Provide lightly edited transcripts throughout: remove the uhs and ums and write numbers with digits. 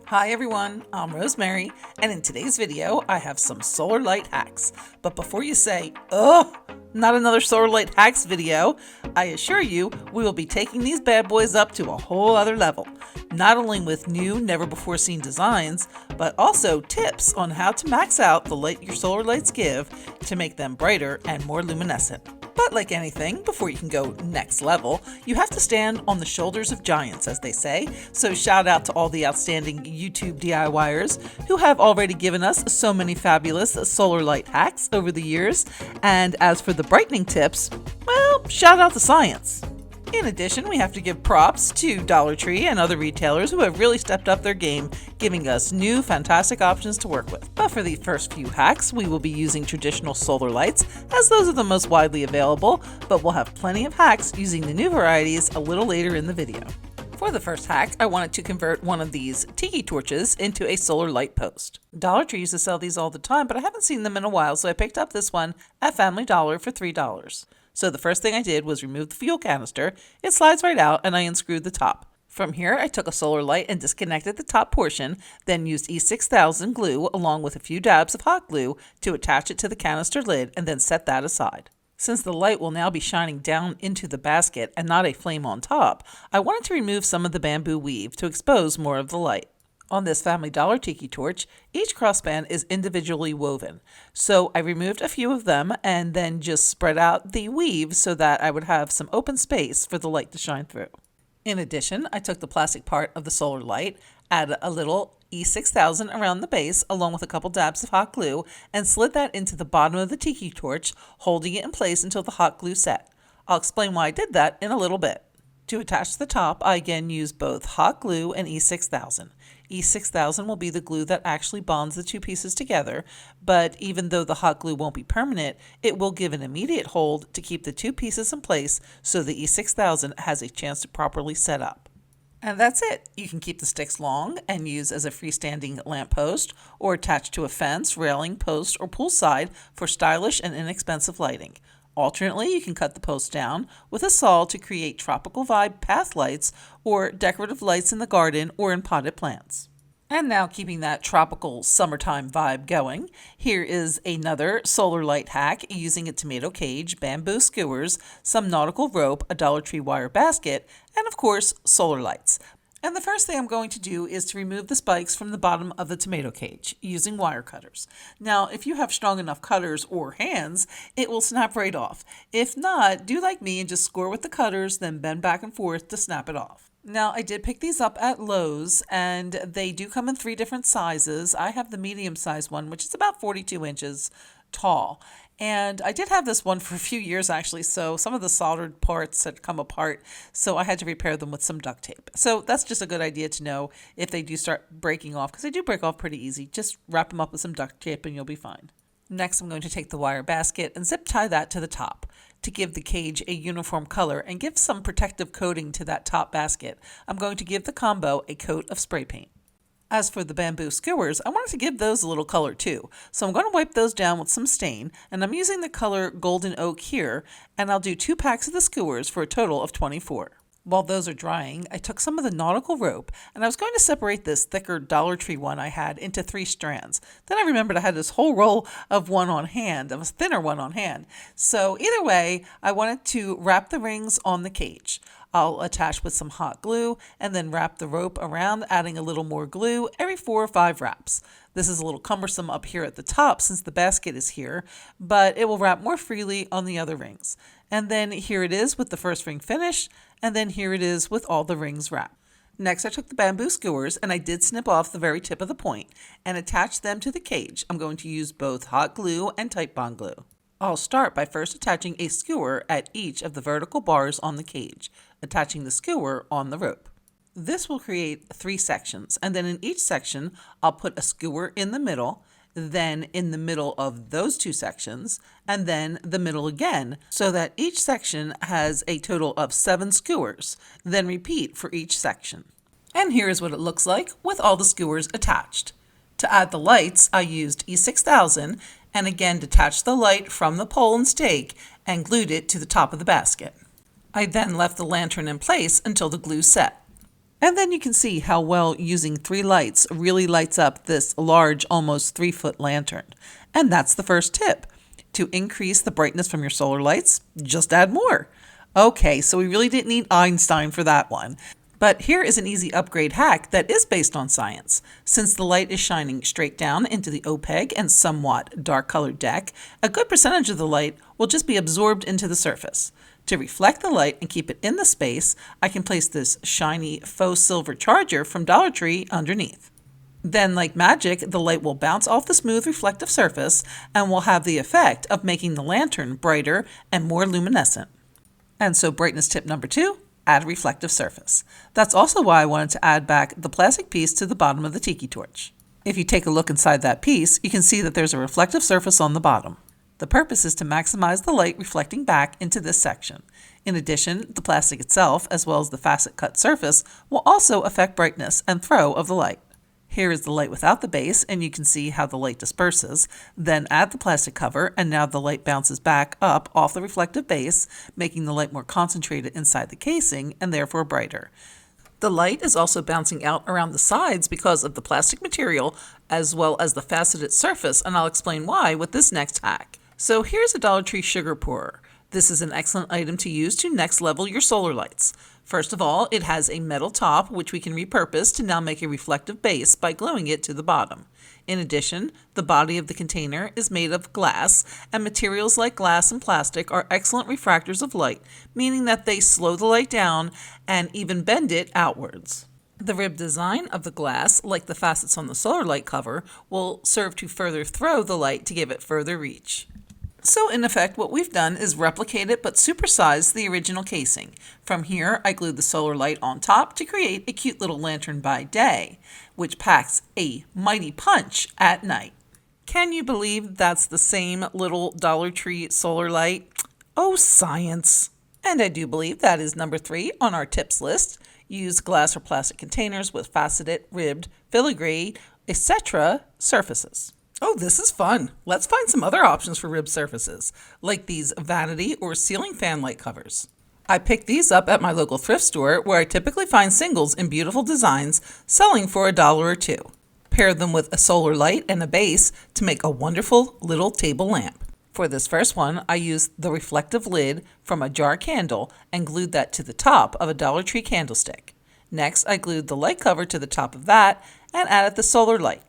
Hi everyone, I'm Rosemary, and in today's video I have some solar light hacks. But before you say, ugh, not another solar light hacks video, I assure you we will be taking these bad boys up to a whole other level. Not only with new, never before seen designs, but also tips on how to max out the light your solar lights give to make them brighter and more luminescent. But like anything, before you can go next level, you have to stand on the shoulders of giants, as they say. So shout out to all the outstanding YouTube DIYers who have already given us so many fabulous solar light hacks over the years. And as for the brightening tips, well, shout out to science. In addition, we have to give props to Dollar Tree and other retailers who have really stepped up their game, giving us new, fantastic options to work with. But for the first few hacks, we will be using traditional solar lights, as those are the most widely available, but we'll have plenty of hacks using the new varieties a little later in the video. For the first hack, I wanted to convert one of these tiki torches into a solar light post. Dollar Tree used to sell these all the time, but I haven't seen them in a while, so I picked up this one at Family Dollar for $3. So the first thing I did was remove the fuel canister. It slides right out and I unscrewed the top. From here, I took a solar light and disconnected the top portion, then used E6000 glue along with a few dabs of hot glue to attach it to the canister lid and then set that aside. Since the light will now be shining down into the basket and not a flame on top, I wanted to remove some of the bamboo weave to expose more of the light. On this Family Dollar tiki torch, each crossband is individually woven. So I removed a few of them and then just spread out the weave so that I would have some open space for the light to shine through. In addition, I took the plastic part of the solar light, added a little E6000 around the base along with a couple dabs of hot glue, and slid that into the bottom of the tiki torch, holding it in place until the hot glue set. I'll explain why I did that in a little bit. To attach the top, I again used both hot glue and E6000. E6000 will be the glue that actually bonds the two pieces together, but even though the hot glue won't be permanent, it will give an immediate hold to keep the two pieces in place so the E6000 has a chance to properly set up. And that's it. You can keep the sticks long and use as a freestanding lamppost or attach to a fence, railing, post, or poolside for stylish and inexpensive lighting. Alternately, you can cut the post down with a saw to create tropical vibe path lights or decorative lights in the garden or in potted plants. And now, keeping that tropical summertime vibe going, here is another solar light hack using a tomato cage, bamboo skewers, some nautical rope, a Dollar Tree wire basket, and of course, solar lights. And the first thing I'm going to do is to remove the spikes from the bottom of the tomato cage using wire cutters. Now, if you have strong enough cutters or hands, it will snap right off. If not, do like me and just score with the cutters, then bend back and forth to snap it off. Now, I did pick these up at Lowe's, and they do come in 3 different sizes. I have the medium size one, which is about 42 inches tall. And I did have this one for a few years actually, so some of the soldered parts had come apart, so I had to repair them with some duct tape. So that's just a good idea to know if they do start breaking off, because they do break off pretty easy. Just wrap them up with some duct tape and you'll be fine. Next, I'm going to take the wire basket and zip tie that to the top. To give the cage a uniform color and give some protective coating to that top basket, I'm going to give the combo a coat of spray paint. As for the bamboo skewers, I wanted to give those a little color too. So I'm going to wipe those down with some stain, and I'm using the color Golden Oak here, and I'll do 2 packs of the skewers for a total of 24. While those are drying, I took some of the nautical rope, and I was going to separate this thicker Dollar Tree one I had into 3 strands. Then I remembered I had this whole roll of one on hand, of a thinner one on hand. So either way, I wanted to wrap the rings on the cage. I'll attach with some hot glue and then wrap the rope around, adding a little more glue every 4 or 5 wraps. This is a little cumbersome up here at the top since the basket is here, but it will wrap more freely on the other rings. And then here it is with the first ring finished, and then here it is with all the rings wrapped. Next, I took the bamboo skewers and I did snip off the very tip of the point and attach them to the cage. I'm going to use both hot glue and Titebond glue. I'll start by first attaching a skewer at each of the vertical bars on the cage, attaching the skewer on the rope. This will create 3 sections, and then in each section, I'll put a skewer in the middle, then in the middle of those 2 sections, and then the middle again, so that each section has a total of 7 skewers, then repeat for each section. And here is what it looks like with all the skewers attached. To add the lights, I used E6000 and again detached the light from the pole and stake and glued it to the top of the basket. I then left the lantern in place until the glue set. And then you can see how well using 3 lights really lights up this large, almost 3-foot lantern. And that's the first tip. To increase the brightness from your solar lights, just add more. Okay, so we really didn't need Einstein for that one. But here is an easy upgrade hack that is based on science. Since the light is shining straight down into the opaque and somewhat dark colored deck, a good percentage of the light will just be absorbed into the surface. To reflect the light and keep it in the space, I can place this shiny faux silver charger from Dollar Tree underneath. Then, like magic, the light will bounce off the smooth reflective surface and will have the effect of making the lantern brighter and more luminescent. And so brightness tip number 2, add a reflective surface. That's also why I wanted to add back the plastic piece to the bottom of the tiki torch. If you take a look inside that piece, you can see that there's a reflective surface on the bottom. The purpose is to maximize the light reflecting back into this section. In addition, the plastic itself, as well as the facet cut surface, will also affect brightness and throw of the light. Here is the light without the base, and you can see how the light disperses. Then add the plastic cover, and now the light bounces back up off the reflective base, making the light more concentrated inside the casing and therefore brighter. The light is also bouncing out around the sides because of the plastic material as well as the faceted surface, and I'll explain why with this next hack. So here's a Dollar Tree sugar pourer. This is an excellent item to use to next level your solar lights. First of all, it has a metal top which we can repurpose to now make a reflective base by gluing it to the bottom. In addition, the body of the container is made of glass, and materials like glass and plastic are excellent refractors of light, meaning that they slow the light down and even bend it outwards. The ribbed design of the glass, like the facets on the solar light cover, will serve to further throw the light to give it further reach. So in effect, what we've done is replicate it but supersize the original casing. From here, I glued the solar light on top to create a cute little lantern by day, which packs a mighty punch at night. Can you believe that's the same little Dollar Tree solar light? Oh, science! And I do believe that is number 3 on our tips list. Use glass or plastic containers with faceted, ribbed, filigree, etc. surfaces. Oh, this is fun. Let's find some other options for ribbed surfaces, like these vanity or ceiling fan light covers. I picked these up at my local thrift store where I typically find singles in beautiful designs selling for $1 or $2. Pair them with a solar light and a base to make a wonderful little table lamp. For this first one, I used the reflective lid from a jar candle and glued that to the top of a Dollar Tree candlestick. Next, I glued the light cover to the top of that and added the solar light.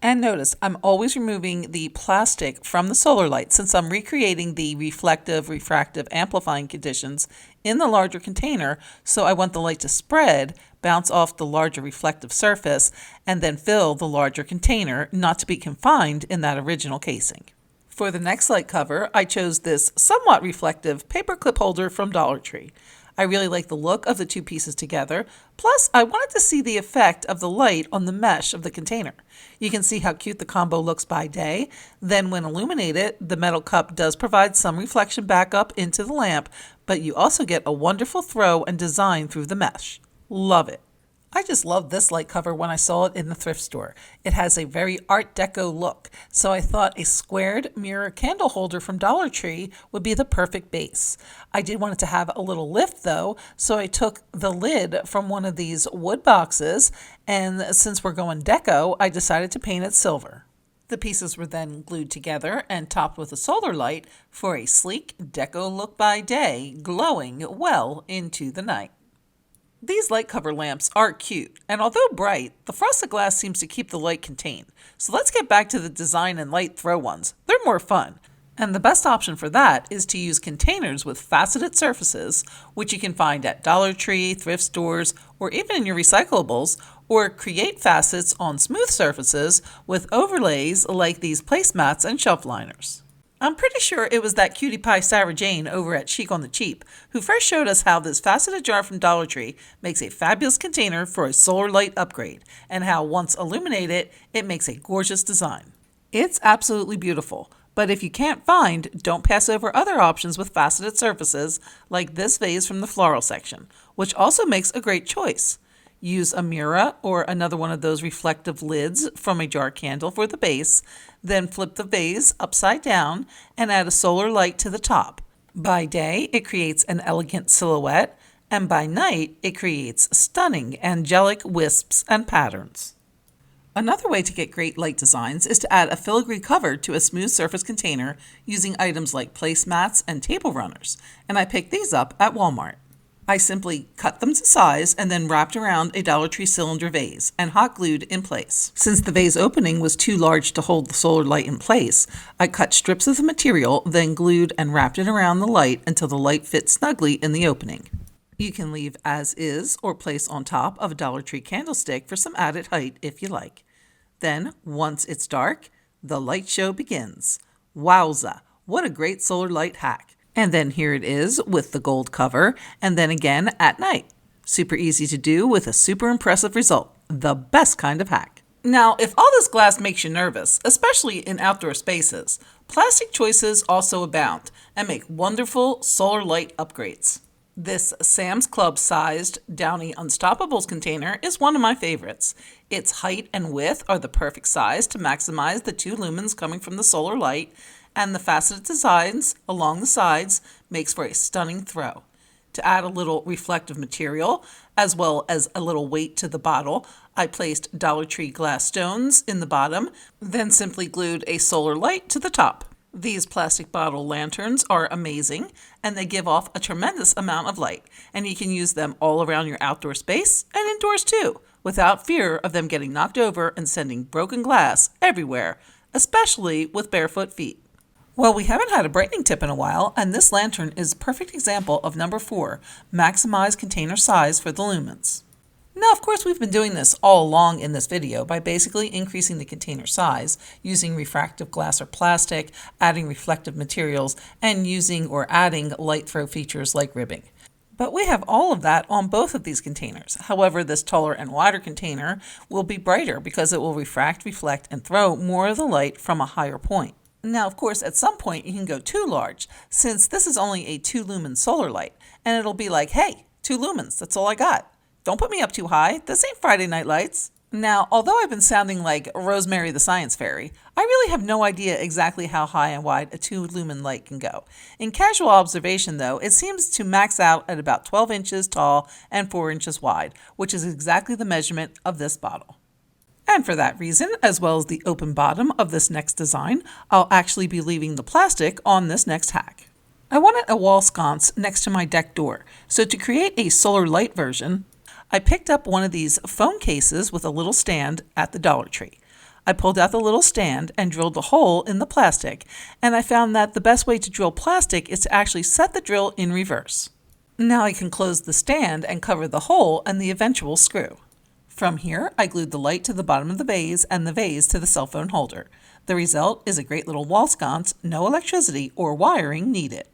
And notice, I'm always removing the plastic from the solar light since I'm recreating the reflective, refractive, amplifying conditions in the larger container, so I want the light to spread, bounce off the larger reflective surface, and then fill the larger container, not to be confined in that original casing. For the next light cover, I chose this somewhat reflective paper clip holder from Dollar Tree. I really like the look of the 2 pieces together, plus I wanted to see the effect of the light on the mesh of the container. You can see how cute the combo looks by day. Then when illuminated, the metal cup does provide some reflection back up into the lamp, but you also get a wonderful throw and design through the mesh. Love it. I just love this light cover when I saw it in the thrift store. It has a very Art Deco look, so I thought a squared mirror candle holder from Dollar Tree would be the perfect base. I did want it to have a little lift though, so I took the lid from one of these wood boxes, and since we're going deco, I decided to paint it silver. The pieces were then glued together and topped with a solar light for a sleek deco look by day, glowing well into the night. These light cover lamps are cute, and although bright, the frosted glass seems to keep the light contained. So let's get back to the design and light throw ones. They're more fun. And the best option for that is to use containers with faceted surfaces, which you can find at Dollar Tree, thrift stores, or even in your recyclables, or create facets on smooth surfaces with overlays like these placemats and shelf liners. I'm pretty sure it was that cutie pie Sarah Jane over at Chic on the Cheap who first showed us how this faceted jar from Dollar Tree makes a fabulous container for a solar light upgrade, and how once illuminated, it makes a gorgeous design. It's absolutely beautiful, but if you can't find, don't pass over other options with faceted surfaces like this vase from the floral section, which also makes a great choice. Use a mirror or another one of those reflective lids from a jar candle for the base, then flip the vase upside down and add a solar light to the top. By day, it creates an elegant silhouette, and by night it creates stunning angelic wisps and patterns. Another way to get great light designs is to add a filigree cover to a smooth surface container using items like placemats and table runners, and I picked these up at Walmart. I simply cut them to size and then wrapped around a Dollar Tree cylinder vase and hot glued in place. Since the vase opening was too large to hold the solar light in place, I cut strips of the material, then glued and wrapped it around the light until the light fit snugly in the opening. You can leave as is or place on top of a Dollar Tree candlestick for some added height if you like. Then, once it's dark, the light show begins. Wowza, what a great solar light hack. And then here it is with the gold cover, and then again at night. Super easy to do with a super impressive result. The best kind of hack. Now, if all this glass makes you nervous, especially in outdoor spaces, plastic choices also abound and make wonderful solar light upgrades. This Sam's Club sized Downy Unstoppables container is one of my favorites. Its height and width are the perfect size to maximize the 2 lumens coming from the solar light, and the faceted designs along the sides makes for a stunning throw. To add a little reflective material, as well as a little weight to the bottle, I placed Dollar Tree glass stones in the bottom, then simply glued a solar light to the top. These plastic bottle lanterns are amazing, and they give off a tremendous amount of light, and you can use them all around your outdoor space and indoors too, without fear of them getting knocked over and sending broken glass everywhere, especially with barefoot feet. Well, we haven't had a brightening tip in a while, and this lantern is a perfect example of number 4, maximize container size for the lumens. Now, of course, we've been doing this all along in this video by basically increasing the container size, using refractive glass or plastic, adding reflective materials, and using or adding light throw features like ribbing. But we have all of that on both of these containers. However, this taller and wider container will be brighter because it will refract, reflect, and throw more of the light from a higher point. Now, of course, at some point you can go too large, since this is only a 2 lumen solar light, and it'll be like, hey, 2 lumens, that's all I got. Don't put me up too high. This ain't Friday Night Lights. Now, although I've been sounding like Rosemary the Science Fairy, I really have no idea exactly how high and wide a 2 lumen light can go. In casual observation, though, it seems to max out at about 12 inches tall and 4 inches wide, which is exactly the measurement of this bottle. And for that reason, as well as the open bottom of this next design, I'll actually be leaving the plastic on this next hack. I wanted a wall sconce next to my deck door, so to create a solar light version, I picked up one of these phone cases with a little stand at the Dollar Tree. I pulled out the little stand and drilled a hole in the plastic, and I found that the best way to drill plastic is to actually set the drill in reverse. Now I can close the stand and cover the hole and the eventual screw. From here, I glued the light to the bottom of the vase and the vase to the cell phone holder. The result is a great little wall sconce, no electricity or wiring needed.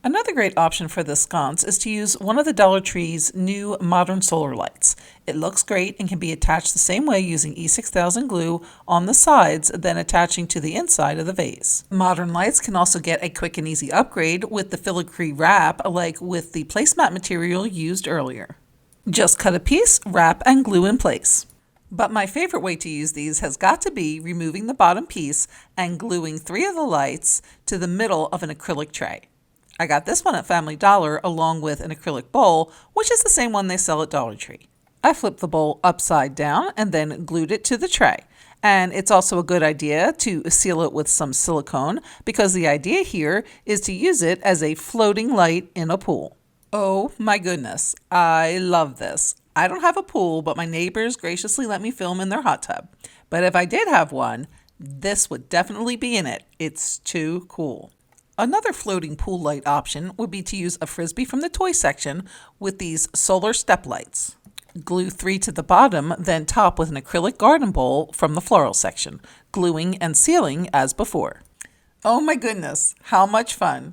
Another great option for this sconce is to use one of the Dollar Tree's new modern solar lights. It looks great and can be attached the same way using E6000 glue on the sides then attaching to the inside of the vase. Modern lights can also get a quick and easy upgrade with the filigree wrap like with the placemat material used earlier. Just cut a piece, wrap, and glue in place. But my favorite way to use these has got to be removing the bottom piece and gluing 3 of the lights to the middle of an acrylic tray. I got this one at Family Dollar along with an acrylic bowl, which is the same one they sell at Dollar Tree. I flipped the bowl upside down and then glued it to the tray. And it's also a good idea to seal it with some silicone because the idea here is to use it as a floating light in a pool. Oh my goodness, I love this. I don't have a pool, but my neighbors graciously let me film in their hot tub. But if I did have one, this would definitely be in it. It's too cool. Another floating pool light option would be to use a frisbee from the toy section with these solar step lights. Glue 3 to the bottom, then top with an acrylic garden bowl from the floral section, gluing and sealing as before. Oh my goodness, how much fun.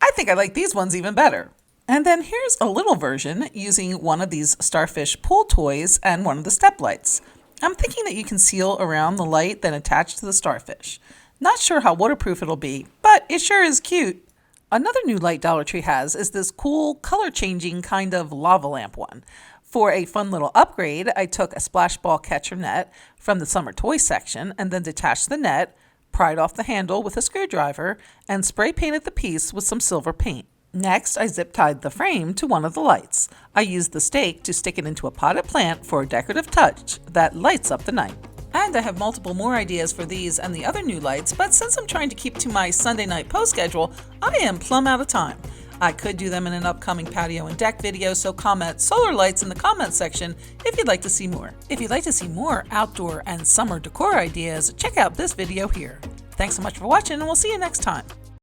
I think I like these ones even better. And then here's a little version using one of these starfish pool toys and one of the step lights. I'm thinking that you can seal around the light then attach to the starfish. Not sure how waterproof it'll be, but it sure is cute. Another new light Dollar Tree has is this cool color-changing kind of lava lamp one. For a fun little upgrade, I took a splash ball catcher net from the summer toy section and then detached the net, pried off the handle with a screwdriver, and spray painted the piece with some silver paint. Next, I zip tied the frame to one of the lights. I used the stake to stick it into a potted plant for a decorative touch that lights up the night. And I have multiple more ideas for these and the other new lights, but since I'm trying to keep to my Sunday night post schedule, I am plumb out of time. I could do them in an upcoming patio and deck video, so comment solar lights in the comments section if you'd like to see more. If you'd like to see more outdoor and summer decor ideas, check out this video here. Thanks so much for watching, and we'll see you next time.